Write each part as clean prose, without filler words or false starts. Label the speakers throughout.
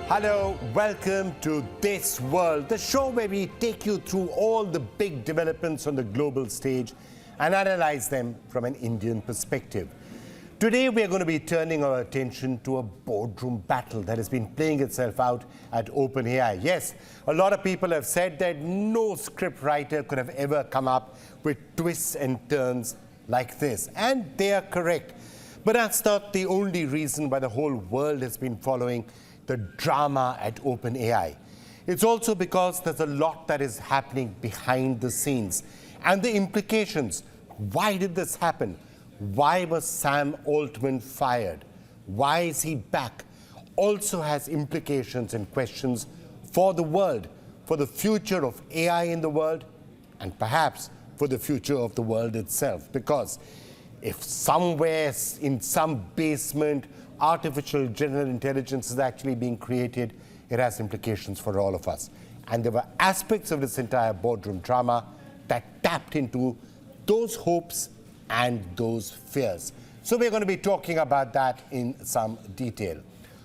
Speaker 1: Hello, welcome to This World, the show where we take you through all the big developments on the global stage and analyze them from an Indian perspective. Today we are going to be turning our attention to a boardroom battle that has been playing itself out at OpenAI. Yes, a lot of people have said that no scriptwriter could have ever come up with twists and turns like this, and they are correct. But that's not the only reason why the whole world has been following the drama at OpenAI. It's also because there's a lot that is happening behind the scenes and the implications. Why did this happen? Why was Sam Altman fired? Why is he back? Also has implications and questions for the world, for the future of AI in the world, and perhaps for the future of the world itself. Because if somewhere in some basement artificial general intelligence is actually being created, it has implications for all of us. And there were aspects of this entire boardroom drama that tapped into those hopes and those fears. So we're going to be talking about that in some detail.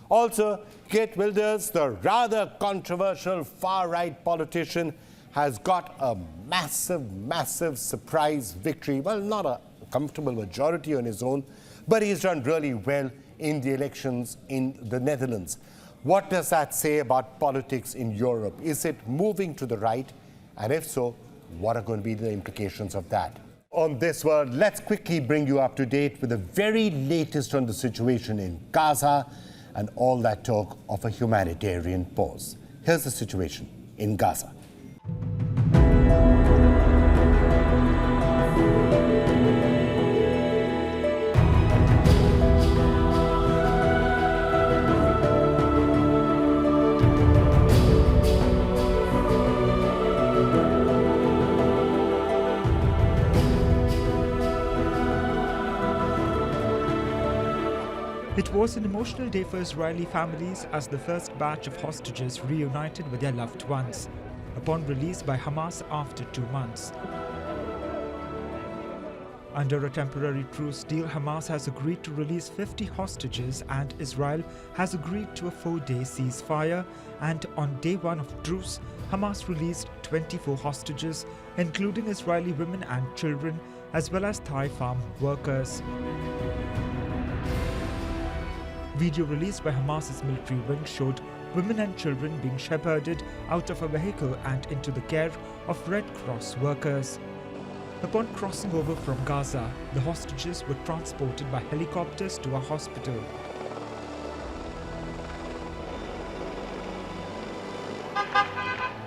Speaker 1: Also, Geert Wilders, the rather controversial far-right politician, has got a massive surprise victory. Well, not a comfortable majority on his own, but he's done really well in the elections in the Netherlands. What does that say about politics in Europe? Is it moving to the right? And if so, what are going to be the implications of that? On This World, let's quickly bring you up to date with the very latest on the situation in Gaza and all that talk of a humanitarian pause. Here's the situation in Gaza.
Speaker 2: It was an emotional day for Israeli families as the first batch of hostages reunited with their loved ones, upon release by Hamas after 2 months. Under a temporary truce deal, Hamas has agreed to release 50 hostages and Israel has agreed to a 4-day ceasefire, and on day 1 of truce, Hamas released 24 hostages, including Israeli women and children, as well as Thai farm workers. Video released by Hamas's military wing showed women and children being shepherded out of a vehicle and into the care of Red Cross workers. Upon crossing over from Gaza, the hostages were transported by helicopters to a hospital.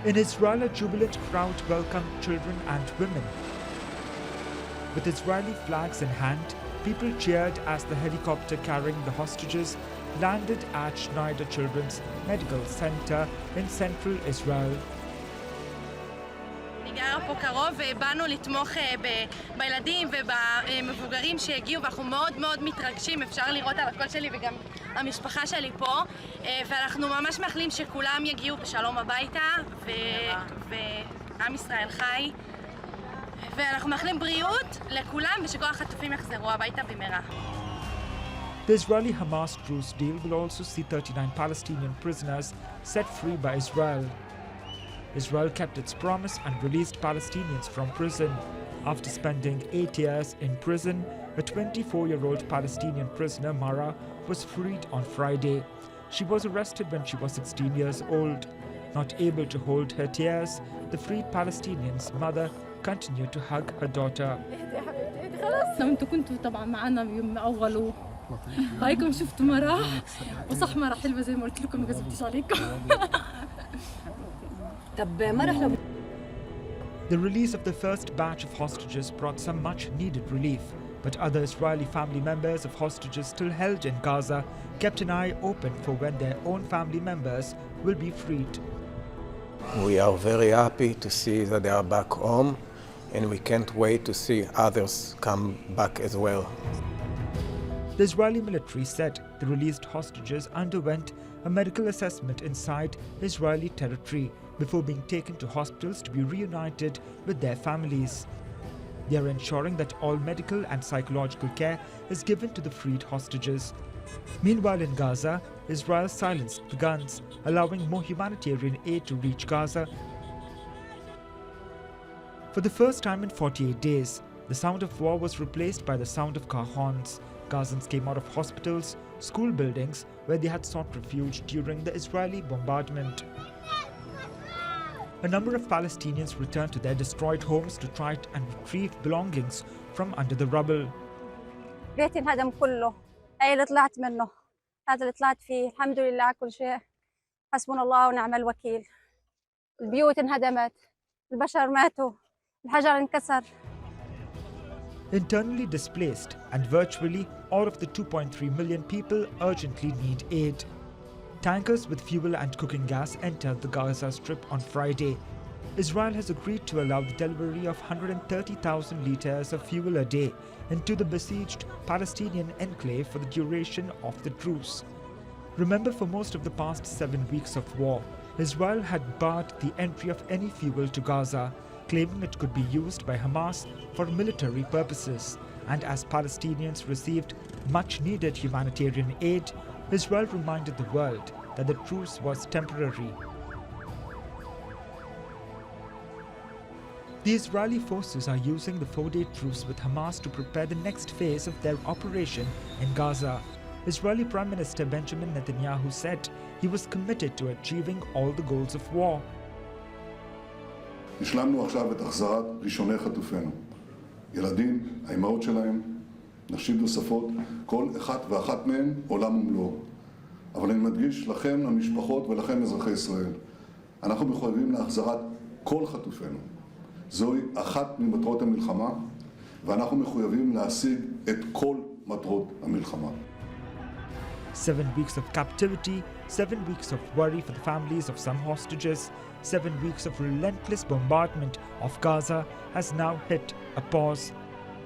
Speaker 2: In Israel, a jubilant crowd welcomed children and women. With Israeli flags in hand, people cheered as the helicopter carrying the hostages landed at Schneider Children's Medical Center in central Israel.
Speaker 3: גרה פה קרוב ובאנו לתמוך בילדים ובמבוגרים שהגיעו, ואנחנו מאוד מתרגשים, אפשר לראות על הקול שלי וגם המשפחה שלי פה, ואנחנו ממש מאחלים שכולם יגיעו בשלום הביתה ועם ישראל חי, ואנחנו מאחלים בריאות לכולם ושכל החטופים יחזרו הביתה במהרה.
Speaker 2: The Israeli-Hamas truce deal will also see 39 Palestinian prisoners set free by Israel. Israel kept its promise and released Palestinians from prison. After spending 8 years in prison, a 24-year-old Palestinian prisoner, Mara, was freed on Friday. She was arrested when she was 16 years old. Not able to hold her tears, the freed Palestinian's mother continued to hug her daughter.
Speaker 4: انتوا كنتوا طبعا معنا بيوم اول هايكم شفتوا مرة وصح مرة حلوة زي ما قلت لكم ما كذبتش عليكم. طب مرة.
Speaker 2: The release of the first batch of hostages brought some much-needed relief, but other Israeli family members of hostages still held in Gaza kept an eye open for when their own family members will be freed.
Speaker 5: We are very happy to see that they are back home, and we can't wait to see others come back as well.
Speaker 2: The Israeli military said the released hostages underwent a medical assessment inside Israeli territory before being taken to hospitals to be reunited with their families. They are ensuring that all medical and psychological care is given to the freed hostages. Meanwhile in Gaza, Israel silenced the guns, allowing more humanitarian aid to reach Gaza. For the first time in 48 days, the sound of war was replaced by the sound of car horns. Gazans came out of hospitals, school buildings, where they had sought refuge during the Israeli bombardment. A number of Palestinians returned to their destroyed homes to try and retrieve belongings from under the rubble.
Speaker 6: بيتي انهدم كله، هاي اللي طلعت منه، هذا اللي طلعت فيه، الحمد لله على كل شيء، حسبنا الله ونعم الوكيل. البيوت انهدمت، البشر ماتوا، الحجر انكسر.
Speaker 2: Internally displaced and virtually all of the 2.3 million people urgently need aid. Tankers with fuel and cooking gas entered the Gaza Strip on Friday. Israel has agreed to allow the delivery of 130,000 litres of fuel a day into the besieged Palestinian enclave for the duration of the truce. Remember, for most of the past 7 weeks of war, Israel had barred the entry of any fuel to Gaza, claiming it could be used by Hamas for military purposes. And as Palestinians received much-needed humanitarian aid, Israel reminded the world that the truce was temporary. The Israeli forces are using the 4-day truce with Hamas to prepare the next phase of their operation in Gaza. Israeli Prime Minister Benjamin Netanyahu said he was committed to achieving all the goals of war.
Speaker 7: השלמנו עכשיו את החזרת ראשוני חטופינו. ילדים, האימהות שלהם, נשים נוספות, כל אחת ואחת מהן עולם ומלואו. אבל אני מדגיש לכם, המשפחות ולכם אזרחי ישראל, אנחנו מחויבים להחזרת כל חטופינו. זוהי אחת ממטרות המלחמה, ואנחנו מחויבים להשיג את כל מטרות המלחמה.
Speaker 2: 7 weeks of captivity, 7 weeks of worry for the families of some hostages, 7 weeks of relentless bombardment of Gaza has now hit a pause.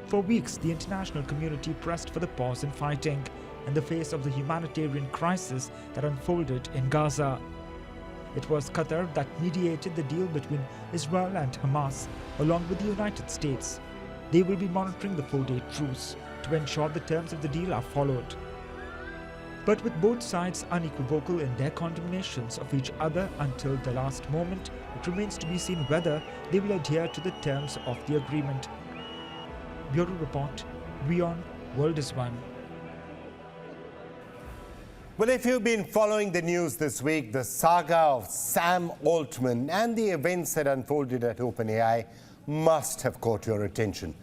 Speaker 2: For weeks, the international community pressed for the pause in fighting in the face of the humanitarian crisis that unfolded in Gaza. It was Qatar that mediated the deal between Israel and Hamas, along with the United States. They will be monitoring the 4-day truce to ensure the terms of the deal are followed. But with both sides unequivocal in their condemnations of each other until the last moment, it remains to be seen whether they will adhere to the terms of the agreement. Bureau Report, WION World is One.
Speaker 1: Well, if you've been following the news this week, the saga of Sam Altman and the events that unfolded at OpenAI must have caught your attention.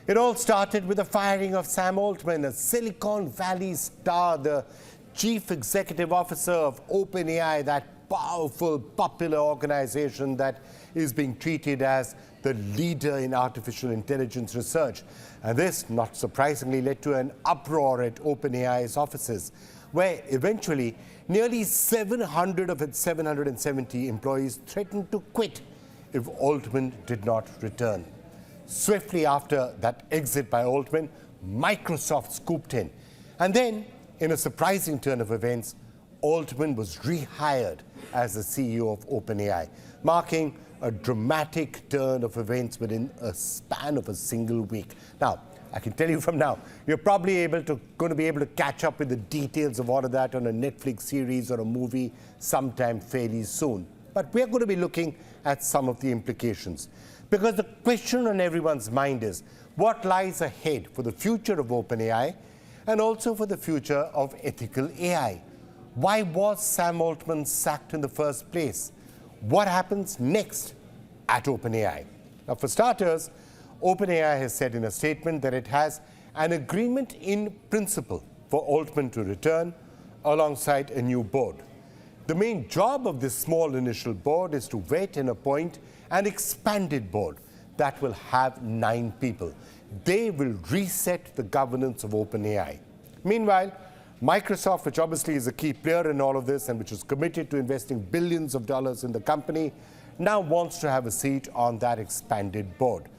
Speaker 1: It all started with the firing of Sam Altman, a Silicon Valley star, the chief executive officer of OpenAI, that powerful, popular organization that is being treated as the leader in artificial intelligence research. And this, not surprisingly, led to an uproar at OpenAI's offices, where eventually nearly 700 of its 770 employees threatened to quit if Altman did not return. Swiftly after that exit by Altman, Microsoft scooped in. And then, in a surprising turn of events, Altman was rehired as the CEO of OpenAI, marking a dramatic turn of events within a span of a single week. Now, I can tell you from now, you're probably going to be able to catch up with the details of all of that on a Netflix series or a movie sometime fairly soon. But we're going to be looking at some of the implications. Because the question on everyone's mind is, what lies ahead for the future of OpenAI and also for the future of ethical AI? Why was Sam Altman sacked in the first place? What happens next at OpenAI? Now, for starters, OpenAI has said in a statement that it has an agreement in principle for Altman to return alongside a new board. The main job of this small initial board is to vet and appoint an expanded board that will have 9 people. They will reset the governance of OpenAI. Meanwhile, Microsoft, which obviously is a key player in all of this and which is committed to investing billions of dollars in the company, now wants to have a seat on that expanded board.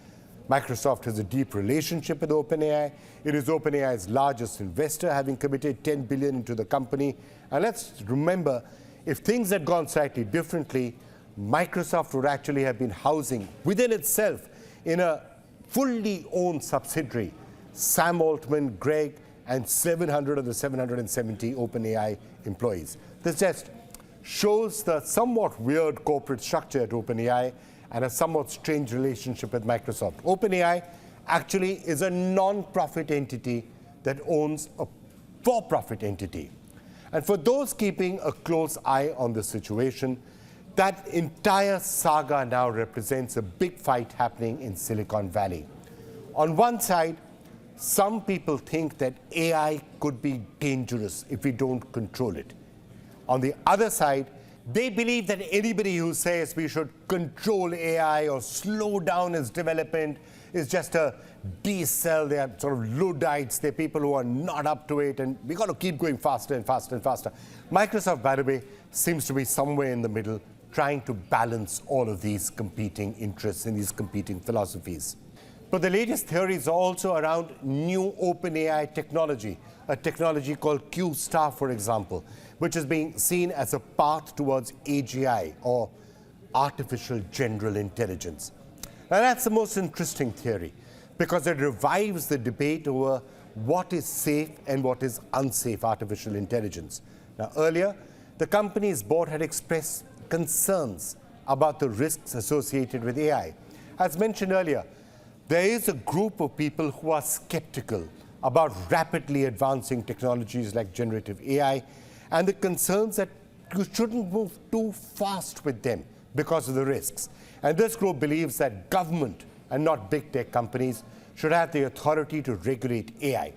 Speaker 1: Microsoft has a deep relationship with OpenAI. It is OpenAI's largest investor, having committed $10 billion into the company. And let's remember, if things had gone slightly differently, Microsoft would actually have been housing within itself in a fully owned subsidiary Sam Altman, Greg, and 700 of the 770 OpenAI employees. This just shows the somewhat weird corporate structure at OpenAI and a somewhat strange relationship with Microsoft. OpenAI actually is a non-profit entity that owns a for-profit entity. And for those keeping a close eye on the situation, that entire saga now represents a big fight happening in Silicon Valley. On one side, some people think that AI could be dangerous if we don't control it. On the other side, they believe that anybody who says we should control AI or slow down its development is just a D-cell. They are sort of Luddites. They're people who are not up to it, and we've got to keep going faster and faster and faster. Microsoft, by the way, seems to be somewhere in the middle, trying to balance all of these competing interests and these competing philosophies. But the latest theories are also around new OpenAI technology, a technology called Q-Star, for example, which is being seen as a path towards AGI, or artificial general intelligence. Now, that's the most interesting theory, because it revives the debate over what is safe and what is unsafe artificial intelligence. Now, earlier, the company's board had expressed concerns about the risks associated with AI. As mentioned earlier, there is a group of people who are skeptical about rapidly advancing technologies like generative AI, and the concerns that you shouldn't move too fast with them because of the risks. And this group believes that government and not big tech companies should have the authority to regulate AI,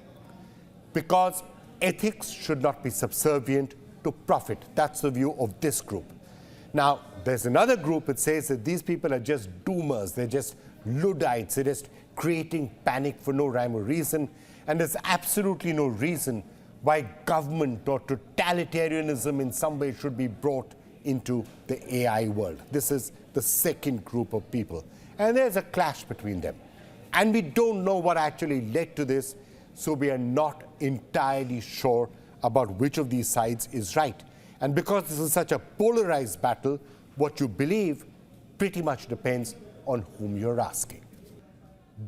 Speaker 1: because ethics should not be subservient to profit. That's the view of this group. Now, there's another group that says that these people are just doomers, they're just Luddites, they're just creating panic for no rhyme or reason, and there's absolutely no reason why government or totalitarianism in some way should be brought into the AI world. This is the second group of people. And there's a clash between them. And we don't know what actually led to this, so we are not entirely sure about which of these sides is right. And because this is such a polarized battle, what you believe pretty much depends on whom you're asking.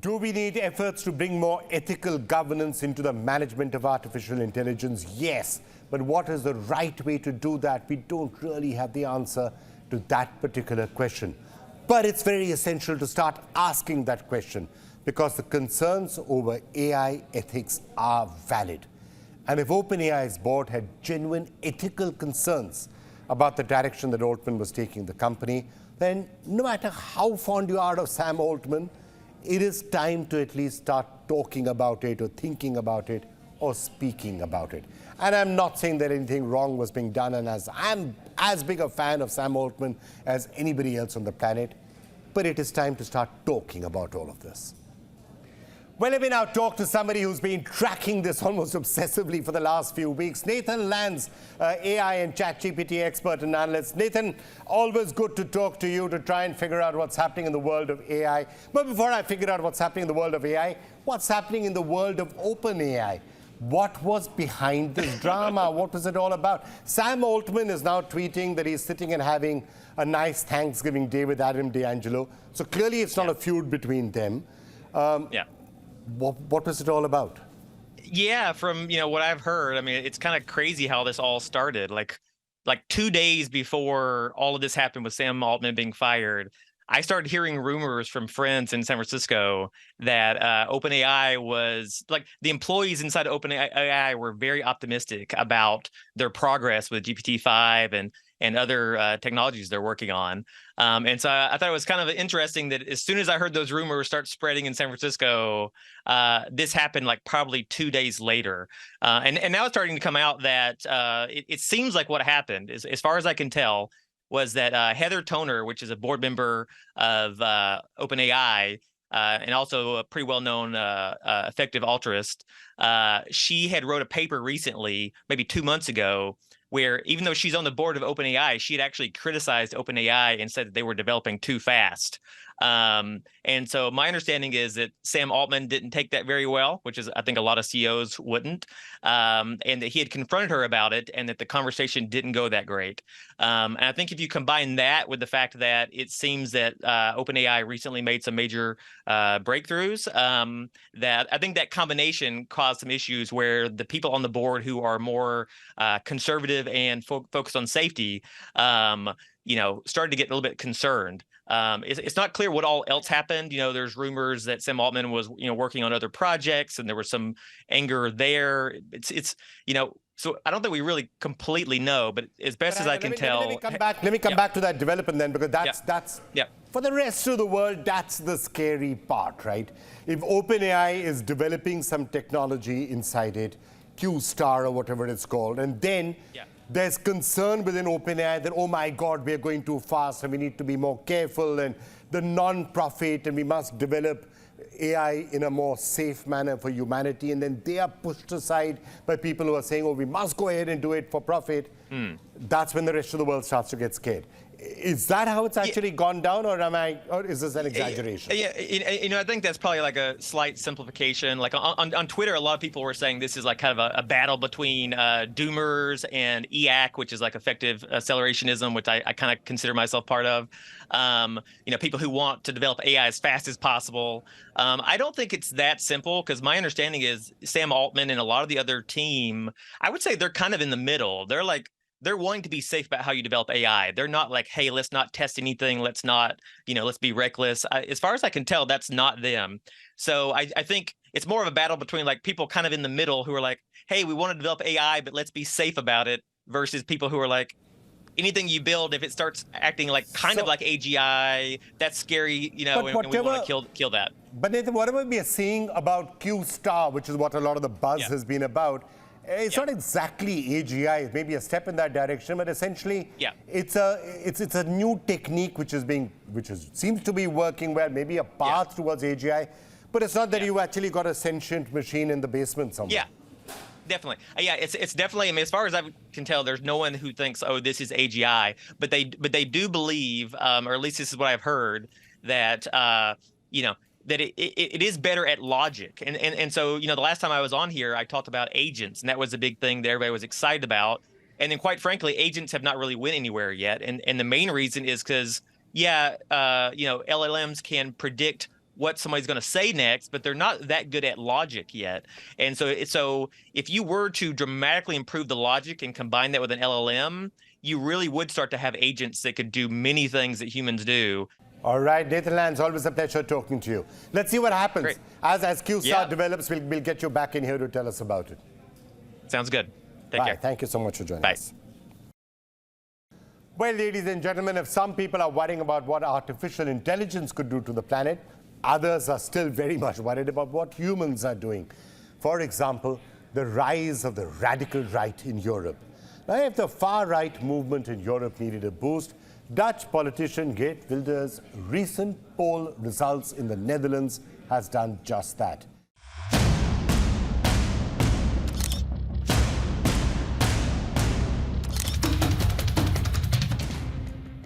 Speaker 1: Do we need efforts to bring more ethical governance into the management of artificial intelligence? Yes. But what is the right way to do that? We don't really have the answer to that particular question. But it's very essential to start asking that question, because the concerns over AI ethics are valid. And if OpenAI's board had genuine ethical concerns about the direction that Altman was taking the company, then no matter how fond you are of Sam Altman, it is time to at least start talking about it or thinking about it or speaking about it. And I'm not saying that anything wrong was being done, and I'm as big a fan of Sam Altman as anybody else on the planet, but it is time to start talking about all of this. Well, let me now talk to somebody who's been tracking this almost obsessively for the last few weeks. Nathan Lands, AI and ChatGPT expert and analyst. Nathan, always good to talk to you to try and figure out what's happening in the world of AI. But before I figure out what's happening in the world of AI, what's happening in the world of OpenAI? What was behind this drama? What was it all about? Sam Altman is now tweeting that he's sitting and having a nice Thanksgiving day with Adam D'Angelo. So clearly it's not a feud between them. What was it all about?
Speaker 8: Yeah, from what I've heard, I mean, it's kind of crazy how this all started. Like 2 days before all of this happened with Sam Altman being fired, I started hearing rumors from friends in San Francisco that OpenAI was like, the employees inside OpenAI were very optimistic about their progress with GPT-5 and other technologies they're working on. And so I thought it was kind of interesting that as soon as I heard those rumors start spreading in San Francisco, this happened like probably 2 days later. And now it's starting to come out that it seems like what happened is, as far as I can tell, was that Heather Toner, which is a board member of OpenAI, and also a pretty well-known effective altruist, she had wrote a paper recently, maybe 2 months ago, where even though she's on the board of OpenAI, she had actually criticized OpenAI and said that they were developing too fast. And so my understanding is that Sam Altman didn't take that very well, which is, I think, a lot of CEOs wouldn't, and that he had confronted her about it, and that the conversation didn't go that great. And I think if you combine that with the fact that it seems that OpenAI recently made some major breakthroughs, that I think that combination caused some issues where the people on the board who are more conservative and focused on safety, started to get a little bit concerned. It's not clear what all else happened. There's rumors that Sam Altman was, working on other projects, and there was some anger there. So I don't think we really completely know, but as best as I can tell.
Speaker 1: Let me come back to that development then, because that's for the rest of the world, that's the scary part, right? If OpenAI is developing some technology inside it, Q star or whatever it's called, and then there's concern within OpenAI that, oh my God, we're going too fast and we need to be more careful, and the non-profit, and we must develop AI in a more safe manner for humanity, and then they are pushed aside by people who are saying, oh, we must go ahead and do it for profit. That's when the rest of the world starts to get scared. Is that how it's actually gone down, or is this an exaggeration?
Speaker 8: I think that's probably like a slight simplification. Like on Twitter, a lot of people were saying this is like kind of a battle between doomers and EAC, which is like effective accelerationism, which I kind of consider myself part of. People who want to develop AI as fast as possible. I don't think it's that simple, because my understanding is Sam Altman and a lot of the other team, I would say they're kind of in the middle. They're wanting to be safe about how you develop AI. They're not like, hey, let's not test anything. Let's not, let's be reckless. As far as I can tell, that's not them. So I think it's more of a battle between like people kind of in the middle who are like, hey, we want to develop AI, but let's be safe about it, versus people who are like, anything you build, if it starts acting like kind of like AGI, that's scary, and we want to kill that.
Speaker 1: But Nathan, whatever we are seeing about Q star, which is what a lot of the buzz has been about, it's not exactly AGI. It's maybe a step in that direction, but essentially, it's a new technique which seems to be working well. Maybe a path towards AGI, but it's not that you actually got a sentient machine in the basement somewhere.
Speaker 8: Yeah, definitely. It's definitely. I mean, as far as I can tell, there's no one who thinks, oh, this is AGI, but they do believe, or at least this is what I've heard, that that it is better at logic. And so, the last time I was on here, I talked about agents, and that was a big thing that everybody was excited about. And then quite frankly, agents have not really went anywhere yet. And the main reason is because, LLMs can predict what somebody's going to say next, but they're not that good at logic yet. And so if you were to dramatically improve the logic and combine that with an LLM, you really would start to have agents that could do many things that humans do.
Speaker 1: All right, Nathan Lands, always a pleasure talking to you. Let's see what happens.
Speaker 8: Great.
Speaker 1: As QSAR develops, we'll get you back in here to tell us about it.
Speaker 8: Sounds good. Take care.
Speaker 1: Thank you so much for joining us. Well, ladies and gentlemen, if some people are worrying about what artificial intelligence could do to the planet, others are still very much worried about what humans are doing. For example, the rise of the radical right in Europe. Now, if the far-right movement in Europe needed a boost, Dutch politician Geert Wilders' recent poll results in the Netherlands has done just that.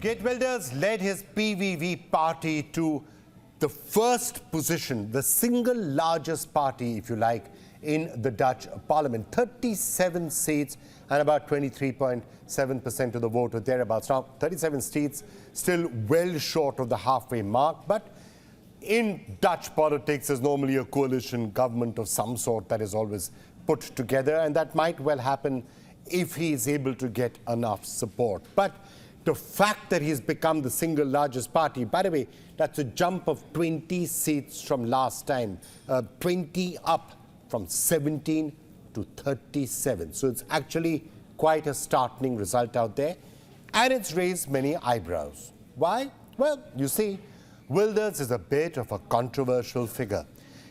Speaker 1: Geert Wilders led his PVV party to the first position, the single largest party, if you like, in the Dutch parliament. 37 seats and about 23.7% of the vote or thereabouts. Now, 37 seats, still well short of the halfway mark, but in Dutch politics, there's normally a coalition government of some sort that is always put together, and that might well happen if he is able to get enough support. But the fact that he's become the single largest party, by the way, that's a jump of 20 seats from last time, 20 up from 17 to 37. So it's actually quite a startling result out there. And it's raised many eyebrows. Why? Well, you see, Wilders is a bit of a controversial figure.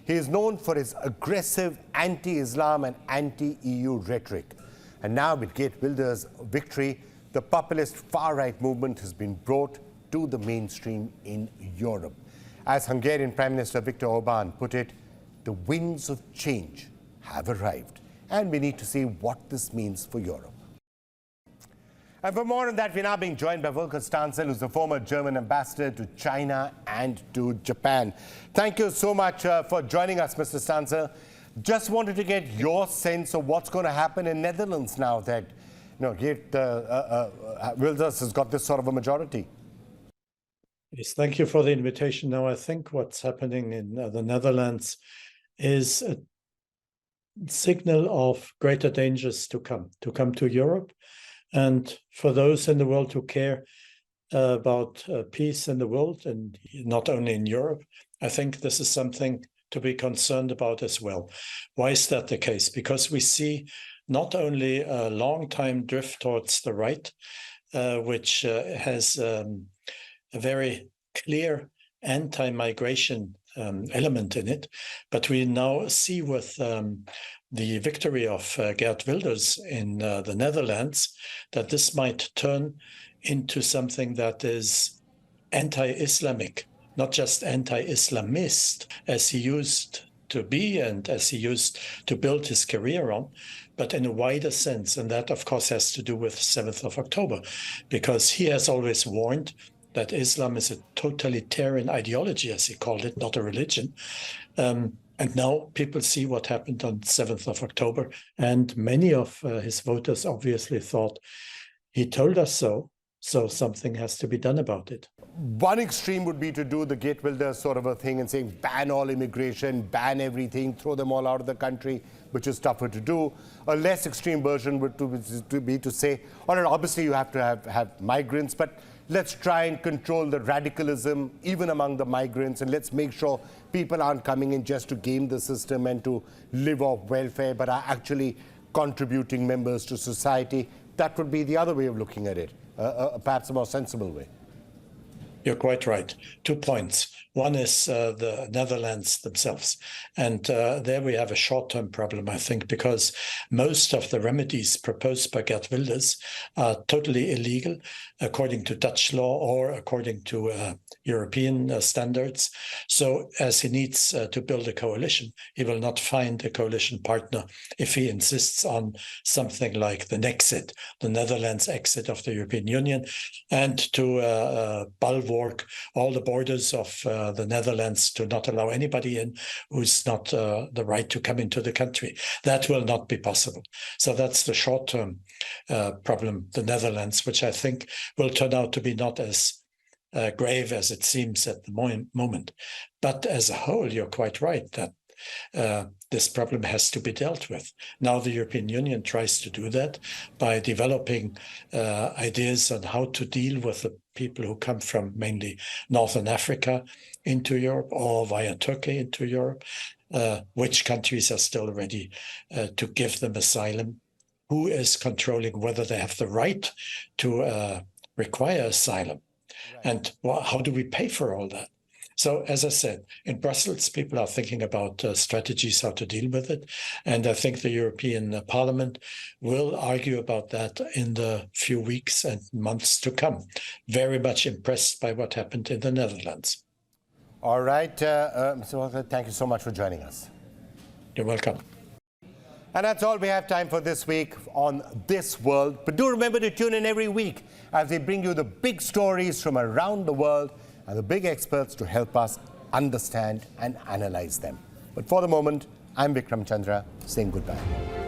Speaker 1: He is known for his aggressive anti-Islam and anti-EU rhetoric. And now with Geert Wilders' victory, the populist far-right movement has been brought to the mainstream in Europe. As Hungarian Prime Minister Viktor Orbán put it, the winds of change have arrived, and we need to see what this means for Europe. And for more on that, we're now being joined by Volker Stansel, who's the former German ambassador to China and to Japan. Thank you so much for joining us, Mr. Stansel. Just wanted to get your sense of what's going to happen in Netherlands now that Geert Wilders has got this sort of a majority.
Speaker 9: Yes, thank you for the invitation. Now, I think what's happening in the Netherlands is a signal of greater dangers to come to Europe. And for those in the world who care about peace in the world, and not only in Europe, I think this is something to be concerned about as well. Why is that the case? Because we see not only a long-time drift towards the right, which has a very clear anti-migration element in it, but we now see with the victory of Geert Wilders in the Netherlands that this might turn into something that is anti-Islamic, not just anti-Islamist, as he used to be and as he used to build his career on, but in a wider sense. And that, of course, has to do with 7th of October, because he has always warned that Islam is a totalitarian ideology, as he called it, not a religion. And now people see what happened on 7th of October. And many of his voters obviously thought, he told us so something has to be done about it.
Speaker 1: One extreme would be to do the Geert Wilders sort of a thing and saying ban all immigration, ban everything, throw them all out of the country, which is tougher to do. A less extreme version would be to say, all right, obviously you have to have migrants, but let's try and control the radicalism even among the migrants, and let's make sure people aren't coming in just to game the system and to live off welfare, but are actually contributing members to society. That would be the other way of looking at it, perhaps a more sensible way.
Speaker 9: You're quite right. 2 points. One is the Netherlands themselves. And there we have a short-term problem, I think, because most of the remedies proposed by Geert Wilders are totally illegal, according to Dutch law or according to European standards. So as he needs to build a coalition, he will not find a coalition partner if he insists on something like the Nexit, the Netherlands exit of the European Union, and to bulwark all the borders of the Netherlands to not allow anybody in who's not the right to come into the country. That will not be possible. So that's the short-term problem, the Netherlands, which I think will turn out to be not as grave as it seems at the moment. But as a whole, you're quite right that this problem has to be dealt with. Now the European Union tries to do that by developing ideas on how to deal with the people who come from mainly Northern Africa into Europe or via Turkey into Europe, which countries are still ready to give them asylum, who is controlling whether they have the right to require asylum, and how do we pay for all that? So, as I said, in Brussels, people are thinking about strategies how to deal with it. And I think the European Parliament will argue about that in the few weeks and months to come. Very much impressed by what happened in the Netherlands.
Speaker 1: All right, Mr. Walker, thank you so much for joining us.
Speaker 9: You're welcome.
Speaker 1: And that's all we have time for this week on This World. But do remember to tune in every week as we bring you the big stories from around the world and the big experts to help us understand and analyze them. But for the moment, I'm Vikram Chandra saying goodbye.